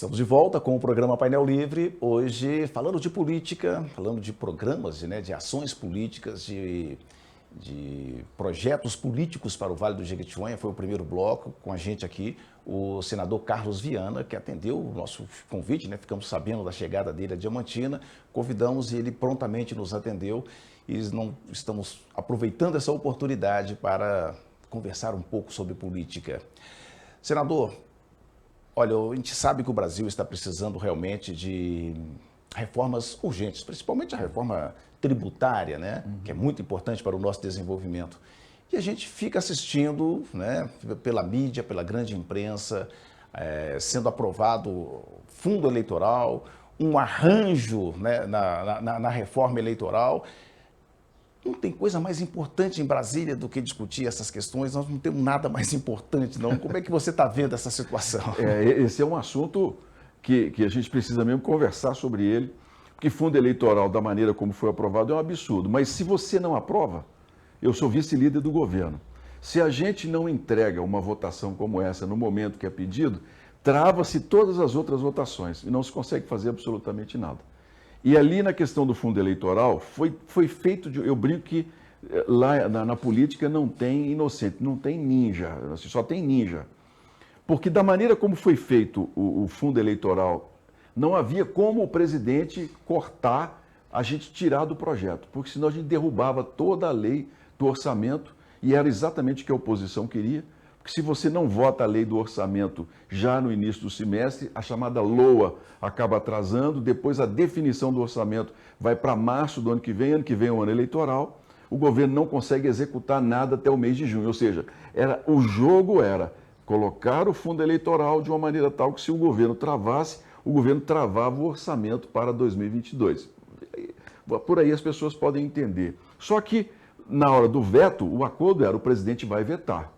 Estamos de volta com o programa Painel Livre, hoje falando de política, falando de programas, de ações políticas, de projetos políticos para o Vale do Jequitinhonha. Foi o primeiro bloco com a gente aqui, o senador Carlos Viana, que atendeu o nosso convite, ficamos sabendo da chegada dele a Diamantina, convidamos e ele prontamente nos atendeu e estamos aproveitando essa oportunidade para conversar um pouco sobre política. Senador, olha, a gente sabe que o Brasil está precisando realmente de reformas urgentes, principalmente a reforma tributária, que é muito importante para o nosso desenvolvimento. E a gente fica assistindo, pela mídia, pela grande imprensa, sendo aprovado fundo eleitoral, um arranjo na reforma eleitoral. Não tem coisa mais importante em Brasília do que discutir essas questões, nós não temos nada mais importante, não. Como é que você está vendo essa situação? Esse é um assunto que a gente precisa mesmo conversar sobre ele, porque fundo eleitoral, da maneira como foi aprovado, é um absurdo. Mas se você não aprova, eu sou vice-líder do governo. Se a gente não entrega uma votação como essa no momento que é pedido, trava-se todas as outras votações e não se consegue fazer absolutamente nada. E ali na questão do fundo eleitoral, foi feito, eu brinco que lá na política não tem inocente, não tem ninja, só tem ninja. Porque da maneira como foi feito o fundo eleitoral, não havia como o presidente cortar, a gente tirar do projeto, porque senão a gente derrubava toda a lei do orçamento e era exatamente o que a oposição queria. Porque se você não vota a lei do orçamento já no início do semestre, a chamada LOA acaba atrasando, depois a definição do orçamento vai para março do ano que vem é um ano eleitoral, o governo não consegue executar nada até o mês de junho. Ou seja, o jogo era colocar o fundo eleitoral de uma maneira tal que se o governo travasse, o governo travava o orçamento para 2022. Por aí as pessoas podem entender. Só que na hora do veto, o acordo era o presidente vai vetar.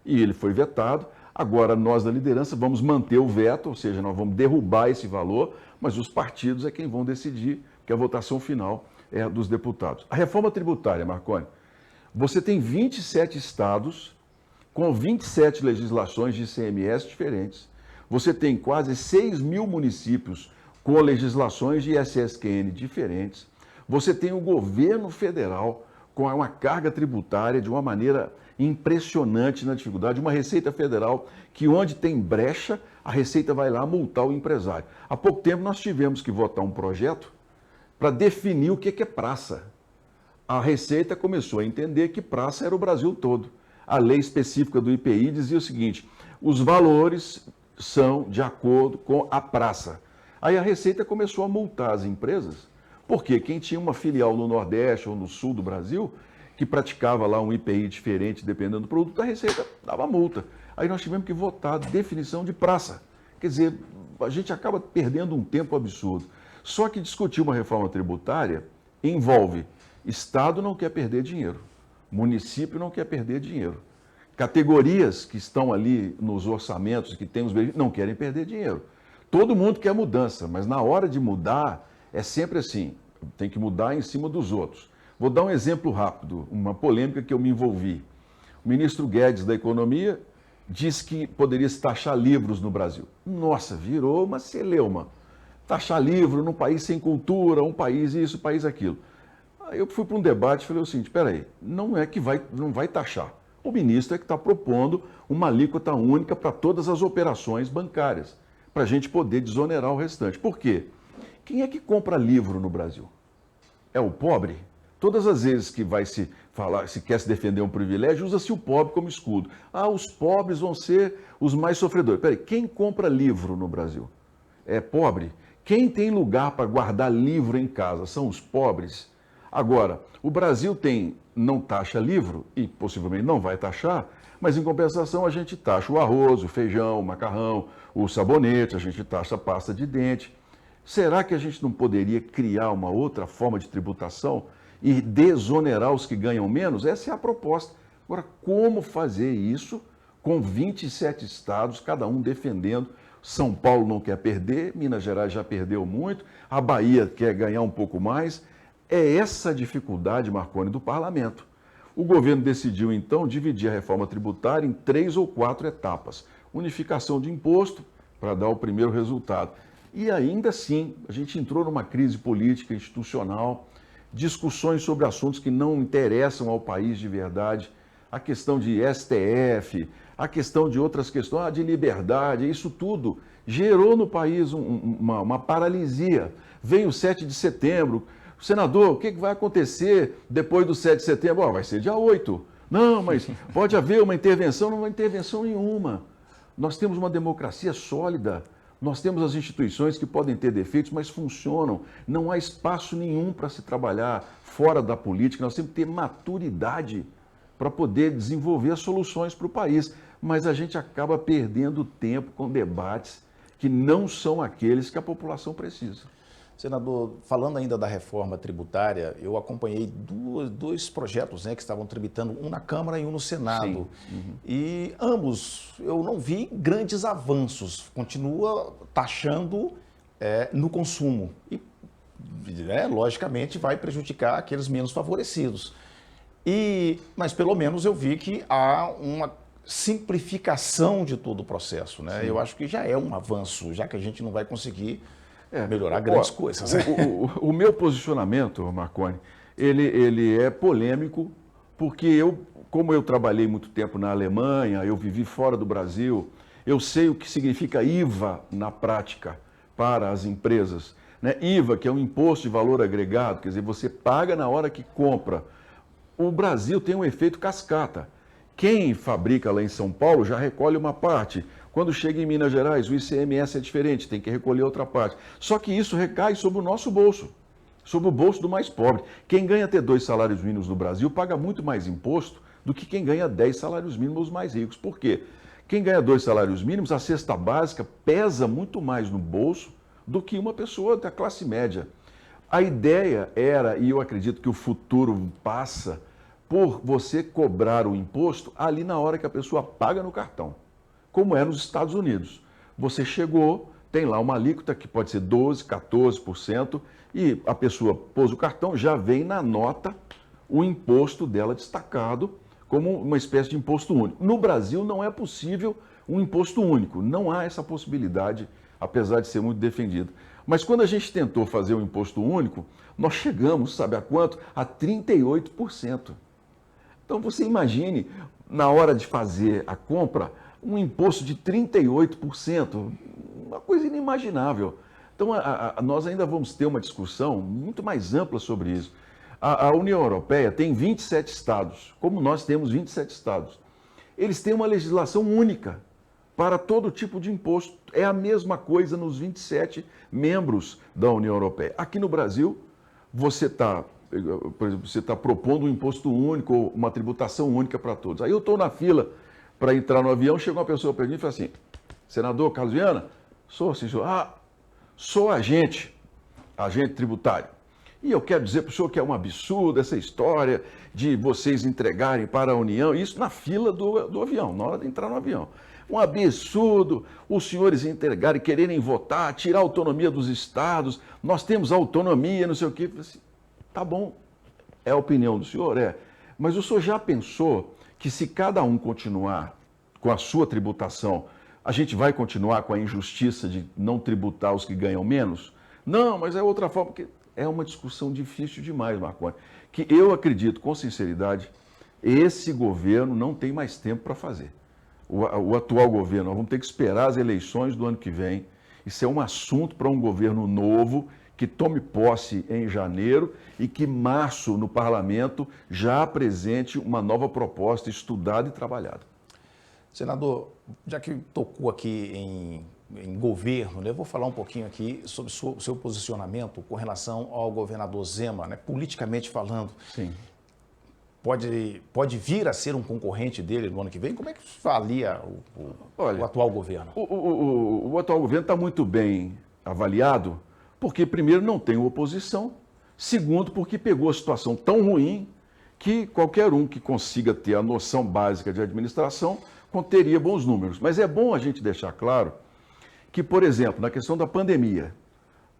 E ele foi vetado. Agora, nós da liderança vamos manter o veto, ou seja, nós vamos derrubar esse valor, mas os partidos é quem vão decidir, que a votação final é dos deputados. A reforma tributária, Marconi, você tem 27 estados com 27 legislações de ICMS diferentes. Você tem quase 6 mil municípios com legislações de ISSQN diferentes. Você tem o governo federal com uma carga tributária de uma maneira impressionante na dificuldade, uma Receita Federal que onde tem brecha, a Receita vai lá multar o empresário. Há pouco tempo nós tivemos que votar um projeto para definir o que é praça. A Receita começou a entender que praça era o Brasil todo. A lei específica do IPI dizia o seguinte, os valores são de acordo com a praça. Aí a Receita começou a multar as empresas, porque quem tinha uma filial no Nordeste ou no Sul do Brasil, que praticava lá um IPI diferente, dependendo do produto, a Receita dava multa. Aí nós tivemos que votar a definição de praça. Quer dizer, a gente acaba perdendo um tempo absurdo. Só que discutir uma reforma tributária envolve Estado não quer perder dinheiro, município não quer perder dinheiro, categorias que estão ali nos orçamentos, que têm os benefícios, não querem perder dinheiro. Todo mundo quer mudança, mas na hora de mudar, é sempre assim, tem que mudar em cima dos outros. Vou dar um exemplo rápido, uma polêmica que eu me envolvi. O ministro Guedes da Economia disse que poderia se taxar livros no Brasil. Nossa, virou uma celeuma. Taxar livro num país sem cultura, um país isso, um país aquilo. Aí eu fui para um debate e falei o seguinte, espera aí, não é que não vai taxar. O ministro é que está propondo uma alíquota única para todas as operações bancárias, para a gente poder desonerar o restante. Por quê? Quem é que compra livro no Brasil? É o pobre? Todas as vezes que vai se falar, se quer se defender um privilégio, usa-se o pobre como escudo. Ah, os pobres vão ser os mais sofredores. Peraí, quem compra livro no Brasil? É pobre? Quem tem lugar para guardar livro em casa são os pobres? Agora, o Brasil não taxa livro, e possivelmente não vai taxar, mas em compensação a gente taxa o arroz, o feijão, o macarrão, o sabonete, a gente taxa a pasta de dente. Será que a gente não poderia criar uma outra forma de tributação e desonerar os que ganham menos? Essa é a proposta. Agora, como fazer isso com 27 estados, cada um defendendo? São Paulo não quer perder, Minas Gerais já perdeu muito, a Bahia quer ganhar um pouco mais. É essa a dificuldade, Marconi, do parlamento. O governo decidiu, então, dividir a reforma tributária em 3 ou 4 etapas. Unificação de imposto, para dar o primeiro resultado. E ainda assim, a gente entrou numa crise política, institucional, discussões sobre assuntos que não interessam ao país de verdade, a questão de STF, a questão de outras questões, de liberdade, isso tudo gerou no país uma paralisia. Vem o 7 de setembro, senador, o que vai acontecer depois do 7 de setembro? Vai ser dia 8. Não, mas pode haver uma intervenção, não há intervenção nenhuma. Nós temos uma democracia sólida, nós temos as instituições que podem ter defeitos, mas funcionam. Não há espaço nenhum para se trabalhar fora da política, nós temos que ter maturidade para poder desenvolver soluções para o país. Mas a gente acaba perdendo tempo com debates que não são aqueles que a população precisa. Senador, falando ainda da reforma tributária, eu acompanhei dois projetos, né, que estavam tramitando, um na Câmara e um no Senado. E ambos eu não vi grandes avanços, continua taxando no consumo. E, logicamente, vai prejudicar aqueles menos favorecidos. Mas pelo menos eu vi que há uma simplificação de todo o processo, né? Eu acho que já é um avanço, já que a gente não vai conseguir melhorar grandes coisas. O meu posicionamento, Marconi, ele é polêmico, porque como eu trabalhei muito tempo na Alemanha, eu vivi fora do Brasil, eu sei o que significa IVA na prática para as empresas. Né? IVA, que é um imposto de valor agregado, quer dizer, você paga na hora que compra. O Brasil tem um efeito cascata. Quem fabrica lá em São Paulo já recolhe uma parte. Quando chega em Minas Gerais, o ICMS é diferente, tem que recolher outra parte. Só que isso recai sobre o nosso bolso, sobre o bolso do mais pobre. Quem ganha até 2 salários mínimos no Brasil paga muito mais imposto do que quem ganha 10 salários mínimos mais ricos. Por quê? Quem ganha 2 salários mínimos, a cesta básica pesa muito mais no bolso do que uma pessoa da classe média. A ideia era, e eu acredito que o futuro passa, por você cobrar o imposto ali na hora que a pessoa paga no cartão, como é nos Estados Unidos. Você chegou, tem lá uma alíquota que pode ser 12%, 14%, e a pessoa pôs o cartão, já vem na nota o imposto dela destacado como uma espécie de imposto único. No Brasil não é possível um imposto único, não há essa possibilidade, apesar de ser muito defendido. Mas quando a gente tentou fazer o imposto único, nós chegamos, sabe a quanto? A 38%. Então você imagine, na hora de fazer a compra, um imposto de 38%, uma coisa inimaginável. Então nós ainda vamos ter uma discussão muito mais ampla sobre isso. A União Europeia tem 27 estados, como nós temos 27 estados. Eles têm uma legislação única para todo tipo de imposto. É a mesma coisa nos 27 membros da União Europeia. Aqui no Brasil, você está, por exemplo, você está propondo um imposto único, uma tributação única para todos. Aí eu estou na fila para entrar no avião, chega uma pessoa perto de mim e fala assim: senador Carlos Viana, sou agente tributário. E eu quero dizer para o senhor que é um absurdo essa história de vocês entregarem para a União, isso na fila do avião, na hora de entrar no avião. Um absurdo os senhores entregarem, quererem votar, tirar a autonomia dos estados, nós temos autonomia, não sei o quê. Tá bom, é a opinião do senhor, mas o senhor já pensou que se cada um continuar com a sua tributação, a gente vai continuar com a injustiça de não tributar os que ganham menos? Não, mas é outra forma, porque é uma discussão difícil demais, Marconi, que eu acredito, com sinceridade, esse governo não tem mais tempo para fazer. O atual governo, nós vamos ter que esperar as eleições do ano que vem. Isso é um assunto para um governo novo, que tome posse em janeiro e que, em março, no parlamento, já apresente uma nova proposta estudada e trabalhada. Senador, já que tocou aqui em governo, né, eu vou falar um pouquinho aqui sobre o seu posicionamento com relação ao governador Zema, né, politicamente falando. Sim. Pode vir a ser um concorrente dele no ano que vem? Como é que você avalia o atual governo? O atual governo está muito bem avaliado, porque, primeiro, não tem oposição, segundo, porque pegou a situação tão ruim que qualquer um que consiga ter a noção básica de administração teria bons números. Mas é bom a gente deixar claro que, por exemplo, na questão da pandemia,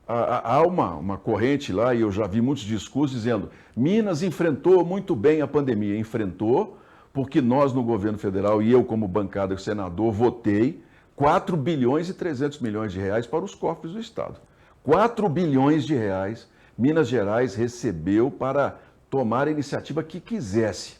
há uma corrente lá, e eu já vi muitos discursos dizendo: Minas enfrentou muito bem a pandemia. Enfrentou, porque nós no governo federal, e eu como bancada senador, votei 4 bilhões e 300 milhões de reais para os cofres do Estado. 4 bilhões de reais Minas Gerais recebeu para tomar a iniciativa que quisesse.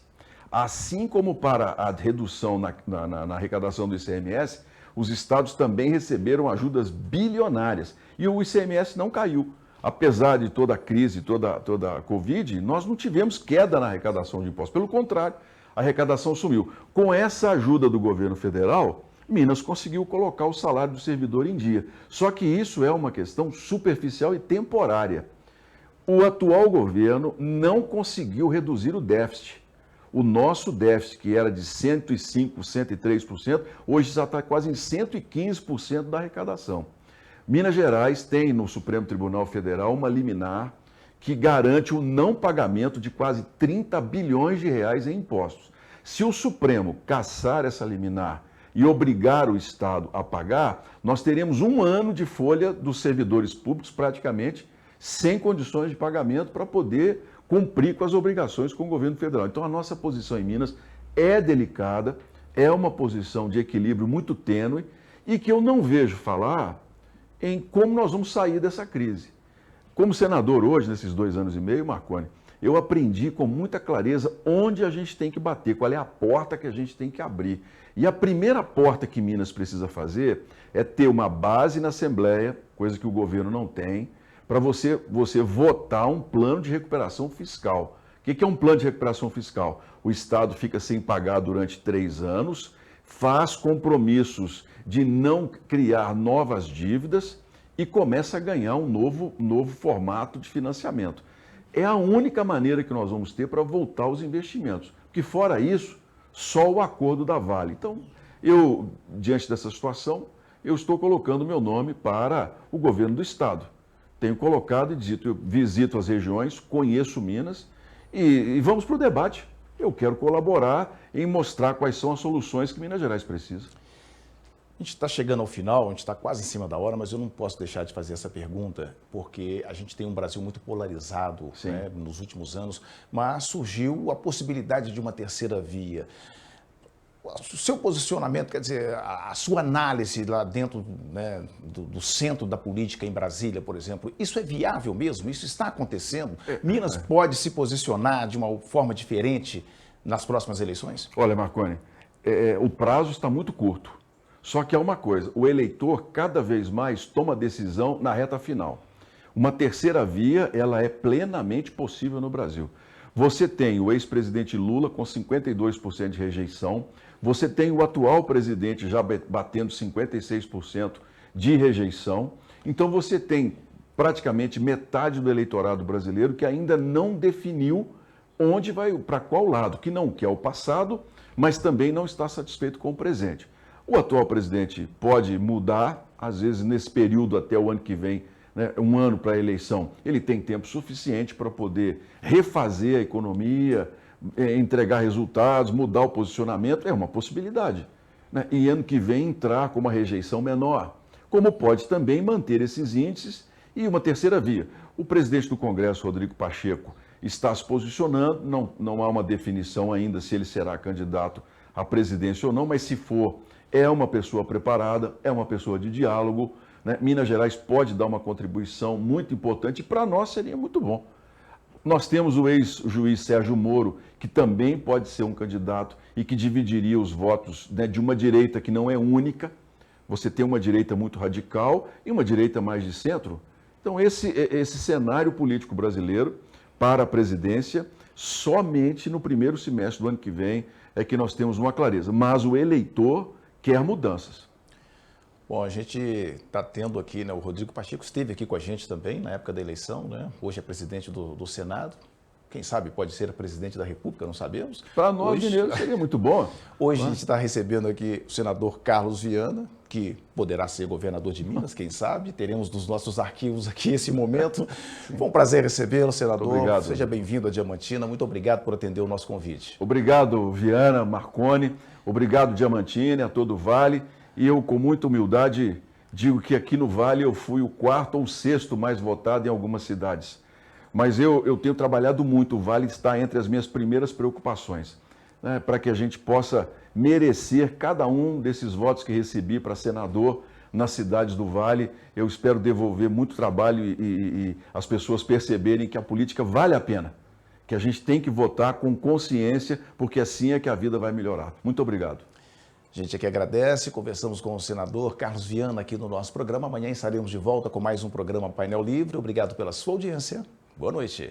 Assim como para a redução na arrecadação do ICMS, os estados também receberam ajudas bilionárias. E o ICMS não caiu. Apesar de toda a crise, toda a Covid, nós não tivemos queda na arrecadação de impostos. Pelo contrário, a arrecadação sumiu. Com essa ajuda do governo federal, Minas conseguiu colocar o salário do servidor em dia. Só que isso é uma questão superficial e temporária. O atual governo não conseguiu reduzir o déficit. O nosso déficit, que era de 105%, 103%, hoje já está quase em 115% da arrecadação. Minas Gerais tem no Supremo Tribunal Federal uma liminar que garante o não pagamento de quase 30 bilhões de reais em impostos. Se o Supremo cassar essa liminar e obrigar o Estado a pagar, nós teremos um ano de folha dos servidores públicos praticamente sem condições de pagamento para poder cumprir com as obrigações com o governo federal. Então a nossa posição em Minas é delicada, é uma posição de equilíbrio muito tênue e que eu não vejo falar em como nós vamos sair dessa crise. Como senador hoje, nesses 2 anos e meio, Marconi, eu aprendi com muita clareza onde a gente tem que bater, qual é a porta que a gente tem que abrir. E a primeira porta que Minas precisa fazer é ter uma base na Assembleia, coisa que o governo não tem, para você votar um plano de recuperação fiscal. O que é um plano de recuperação fiscal? O Estado fica sem pagar durante 3 anos, faz compromissos de não criar novas dívidas e começa a ganhar um novo formato de financiamento. É a única maneira que nós vamos ter para voltar aos investimentos. Porque fora isso, só o acordo da Vale. Então, eu, diante dessa situação, eu estou colocando meu nome para o governo do Estado. Tenho colocado e dito, eu visito as regiões, conheço Minas e vamos para o debate. Eu quero colaborar em mostrar quais são as soluções que Minas Gerais precisa. A gente está chegando ao final, a gente está quase em cima da hora, mas eu não posso deixar de fazer essa pergunta, porque a gente tem um Brasil muito polarizado, né, nos últimos anos, mas surgiu a possibilidade de uma terceira via. O seu posicionamento, quer dizer, a sua análise lá dentro, né, do centro da política em Brasília, por exemplo, isso é viável mesmo? Isso está acontecendo? Minas pode se posicionar de uma forma diferente nas próximas eleições? Olha, Marconi, o prazo está muito curto. Só que há uma coisa, o eleitor cada vez mais toma decisão na reta final. Uma terceira via, ela é plenamente possível no Brasil. Você tem o ex-presidente Lula com 52% de rejeição, você tem o atual presidente já batendo 56% de rejeição, então você tem praticamente metade do eleitorado brasileiro que ainda não definiu onde vai, para qual lado, que não quer o passado, mas também não está satisfeito com o presente. O atual presidente pode mudar, às vezes nesse período até o ano que vem, né, um ano para a eleição, ele tem tempo suficiente para poder refazer a economia, entregar resultados, mudar o posicionamento, é uma possibilidade. Né? E ano que vem entrar com uma rejeição menor, como pode também manter esses índices. E uma terceira via, o presidente do Congresso, Rodrigo Pacheco, está se posicionando, não há uma definição ainda se ele será candidato à presidência ou não, mas se for, é uma pessoa preparada, é uma pessoa de diálogo, né? Minas Gerais pode dar uma contribuição muito importante e para nós seria muito bom. Nós temos o ex-juiz Sérgio Moro, que também pode ser um candidato e que dividiria os votos, né, de uma direita que não é única. Você tem uma direita muito radical e uma direita mais de centro. Então esse cenário político brasileiro para a presidência, somente no primeiro semestre do ano que vem é que nós temos uma clareza. Mas o eleitor quer mudanças. Bom, a gente está tendo aqui, né, o Rodrigo Pacheco esteve aqui com a gente também na época da eleição, né? Hoje é presidente do Senado. Quem sabe pode ser presidente da República, não sabemos. Para nós, mineiros, seria muito bom. Hoje a gente está recebendo aqui o senador Carlos Viana, que poderá ser governador de Minas, quem sabe. Teremos nos nossos arquivos aqui esse momento. Foi um prazer recebê-lo, senador. Muito obrigado. Seja bem-vindo a Diamantina. Muito obrigado por atender o nosso convite. Obrigado, Viana, Marconi. Obrigado, Diamantina, a todo o Vale. E eu, com muita humildade, digo que aqui no Vale eu fui o 4º ou 6º mais votado em algumas cidades. Mas eu tenho trabalhado muito, o Vale está entre as minhas primeiras preocupações. né, para que a gente possa merecer cada um desses votos que recebi para senador nas cidades do Vale. Eu espero devolver muito trabalho e as pessoas perceberem que a política vale a pena, que a gente tem que votar com consciência, porque assim é que a vida vai melhorar. Muito obrigado. A gente aqui agradece, conversamos com o senador Carlos Viana aqui no nosso programa. Amanhã estaremos de volta com mais um programa Painel Livre. Obrigado pela sua audiência. Boa noite.